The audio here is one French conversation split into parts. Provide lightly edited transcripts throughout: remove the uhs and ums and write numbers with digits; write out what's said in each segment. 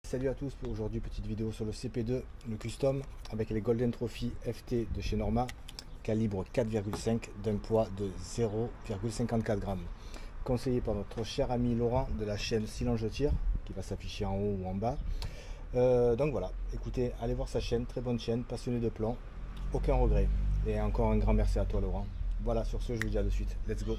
Salut à tous, pour aujourd'hui petite vidéo sur le CP2, le custom avec les Golden Trophy FT de chez Norma, calibre 4,5 d'un poids de 0,54 grammes. Conseillé par notre cher ami Laurent de la chaîne Silence je tire, qui va s'afficher en haut ou en bas. Donc voilà, écoutez, allez voir sa chaîne, très bonne chaîne, passionné de plomb, aucun regret. Et encore un grand merci à toi Laurent. Voilà, sur ce je vous dis à de suite, let's go.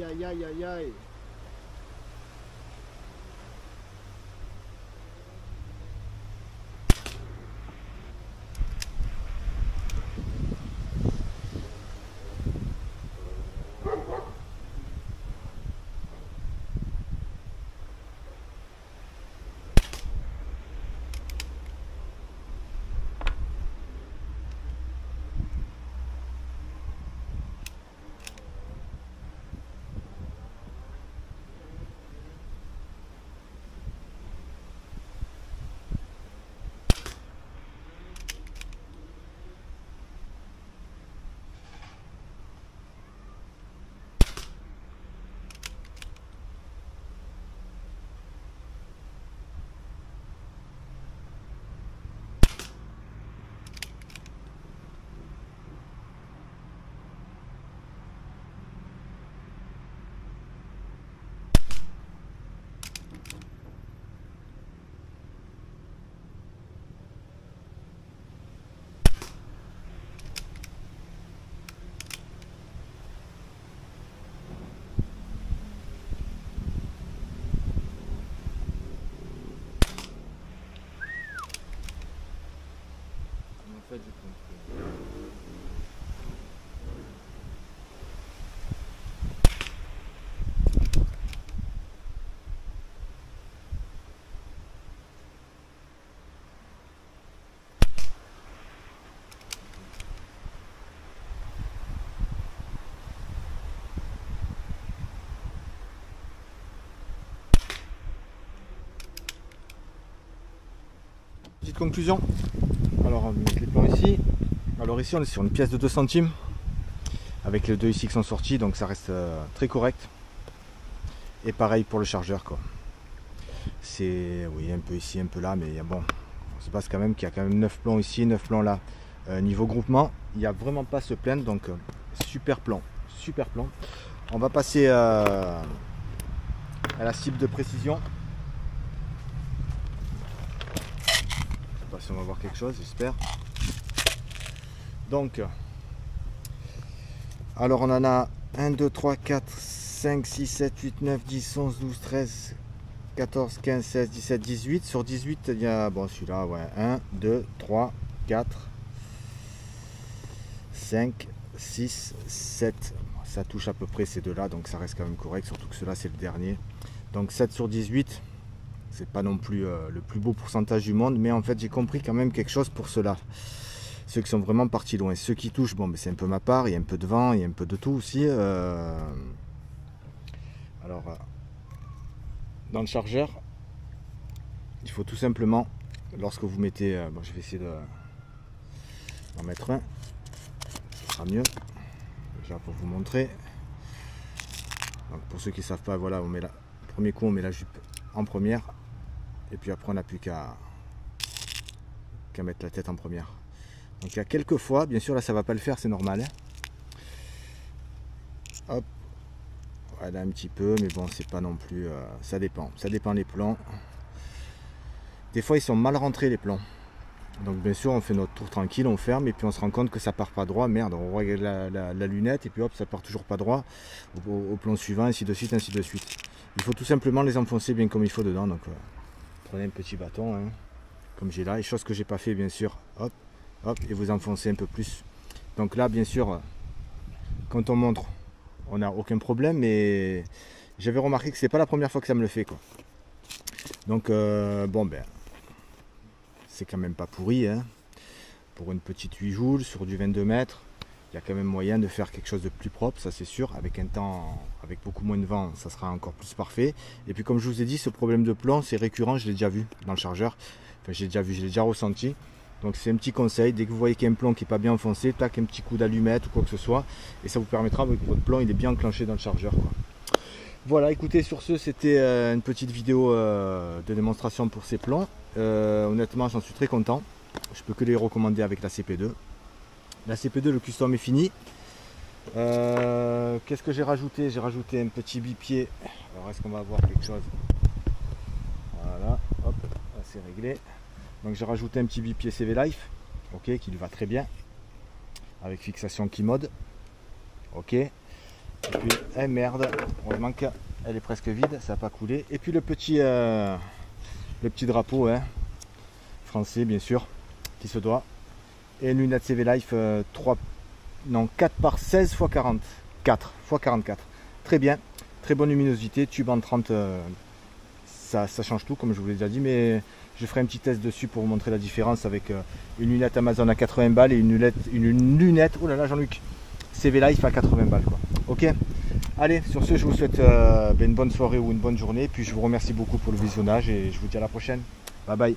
aïe aïe aïe aïe. En fait, j'ai compris. Petite conclusion. Alors on va mettre les plans ici. Alors ici on est sur une pièce de 2 centimes avec les deux ici qui sont sortis, donc ça reste très correct. Et pareil pour le chargeur quoi. C'est oui un peu ici, un peu là, mais bon, on se passe quand même qu'il y a quand même 9 plombs ici, 9 plombs là. Niveau groupement, il n'y a vraiment pas à se plaindre, donc super plan, super plan. On va passer à la cible de précision. Je sais pas si on va voir quelque chose, j'espère. Donc, alors on en a 1, 2, 3, 4, 5, 6, 7, 8, 9, 10, 11, 12, 13, 14, 15, 16, 17, 18. Sur 18, il y a, bon celui-là, ouais, 1, 2, 3, 4, 5, 6, 7. Ça touche à peu près ces deux-là, donc ça reste quand même correct, surtout que ceux-là c'est le dernier. Donc 7 sur 18, c'est pas non plus le plus beau pourcentage du monde, mais en fait j'ai compris quand même quelque chose pour ceux-là. Ceux qui sont vraiment partis loin, ceux qui touchent, bon, mais c'est un peu ma part, il y a un peu de vent, il y a un peu de tout aussi. Alors, dans le chargeur, il faut tout simplement, lorsque vous mettez, bon, je vais essayer d'en mettre un, ce sera mieux, déjà pour vous montrer. Donc, pour ceux qui ne savent pas, voilà, on met le premier coup, on met la jupe en première, et puis après on n'a plus qu'à mettre la tête en première. Donc il y a quelques fois, bien sûr là ça va pas le faire, c'est normal. Hop, voilà un petit peu, mais bon c'est pas non plus, ça dépend des plans. Des fois ils sont mal rentrés les plans. Donc bien sûr on fait notre tour tranquille, on ferme et puis on se rend compte que ça part pas droit, merde, on regarde la lunette et puis hop ça part toujours pas droit au plan suivant, ainsi de suite, ainsi de suite. Il faut tout simplement les enfoncer bien comme il faut dedans, donc prenez un petit bâton, hein, comme j'ai là, et chose que j'ai pas fait bien sûr, hop. Hop, et vous enfoncez un peu plus. Donc là, bien sûr, quand on montre, on n'a aucun problème, mais j'avais remarqué que c'est pas la première fois que ça me le fait, quoi. Donc, bon, ben, c'est quand même pas pourri, hein. Pour une petite 8 joules sur du 22 mètres, il y a quand même moyen de faire quelque chose de plus propre, ça c'est sûr. Avec un temps, avec beaucoup moins de vent, ça sera encore plus parfait. Et puis, comme je vous ai dit, ce problème de plomb, c'est récurrent, je l'ai déjà vu dans le chargeur. Enfin, j'ai déjà vu, je l'ai déjà ressenti. Donc c'est un petit conseil, dès que vous voyez qu'il y a un plomb qui n'est pas bien enfoncé, tac, un petit coup d'allumette ou quoi que ce soit, et ça vous permettra que votre plomb il est bien enclenché dans le chargeur, quoi. Voilà, écoutez, sur ce c'était une petite vidéo de démonstration pour ces plombs. Honnêtement j'en suis très content, je peux que les recommander avec la CP2. La CP2, le custom est fini. Qu'est-ce que j'ai rajouté? J'ai rajouté un petit bipied. Alors est-ce qu'on va avoir quelque chose? Voilà, hop, là c'est réglé. Donc j'ai rajouté un petit bipied CV Life, ok, qui lui va très bien, avec fixation Keymode, ok. Et puis, eh merde, heureusement qu'elle est presque vide, ça n'a pas coulé. Et puis le petit drapeau, hein, français bien sûr, qui se doit. Et une lunette CV Life 4 par 16 x 40. 4 x 44. Très bien, très bonne luminosité, tube en 30, ça change tout comme je vous l'ai déjà dit, mais je ferai un petit test dessus pour vous montrer la différence avec une lunette Amazon à 80 balles et une lunette, oh là là Jean-Luc, CV Life à 80 balles quoi. Ok, allez, sur ce je vous souhaite une bonne soirée ou une bonne journée, puis je vous remercie beaucoup pour le visionnage et je vous dis à la prochaine. Bye bye.